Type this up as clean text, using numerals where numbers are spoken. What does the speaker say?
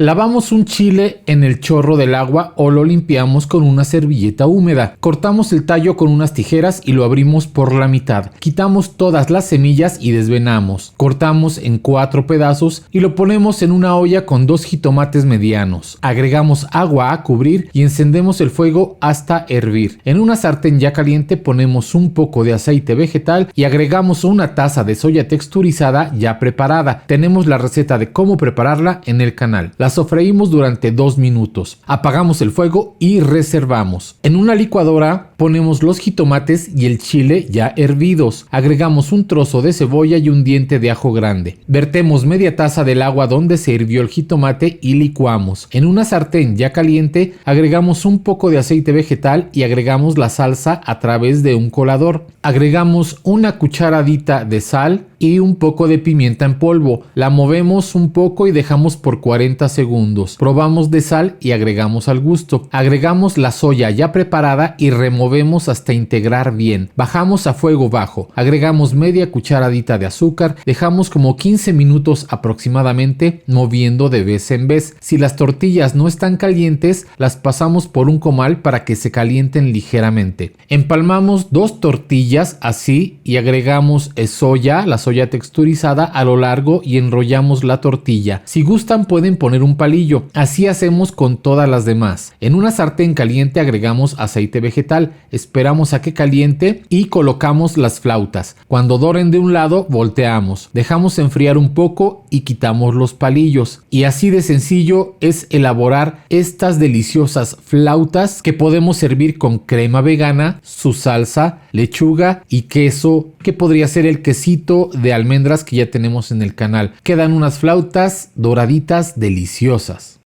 Lavamos un chile en el chorro del agua o lo limpiamos con una servilleta húmeda. Cortamos el tallo con unas tijeras y lo abrimos por la mitad. Quitamos todas las semillas y desvenamos. Cortamos en 4 pedazos y lo ponemos en una olla con 2 jitomates medianos. Agregamos agua a cubrir y encendemos el fuego hasta hervir. En una sartén ya caliente ponemos un poco de aceite vegetal y agregamos una taza de soya texturizada ya preparada. Tenemos la receta de cómo prepararla en el canal. La sofreímos durante 2 minutos. Apagamos el fuego y reservamos. En una licuadora ponemos los jitomates y el chile ya hervidos. Agregamos un trozo de cebolla y un diente de ajo grande. Vertemos media taza del agua donde se hirvió el jitomate y licuamos. En una sartén ya caliente agregamos un poco de aceite vegetal y agregamos la salsa a través de un colador. Agregamos una cucharadita de sal y un poco de pimienta en polvo. La movemos un poco y dejamos por 40 segundos. Probamos de sal y agregamos al gusto. Agregamos la soya ya preparada y removemos hasta integrar bien. Bajamos a fuego bajo. Agregamos media cucharadita de azúcar. Dejamos como 15 minutos aproximadamente moviendo de vez en vez. Si las tortillas no están calientes, las pasamos por un comal para que se calienten ligeramente. Empalmamos 2 tortillas así y agregamos la soya texturizada a lo largo y enrollamos la tortilla. Si gustan pueden poner un palillo. Así hacemos con todas las demás. En una sartén caliente agregamos aceite vegetal. Esperamos a que caliente y colocamos las flautas. Cuando doren de un lado volteamos. Dejamos enfriar un poco y quitamos los palillos. Y así de sencillo es elaborar estas deliciosas flautas que podemos servir con crema vegana, su salsa, lechuga y queso, que podría ser el quesito de almendras que ya tenemos en el canal. Quedan unas flautas doraditas deliciosas.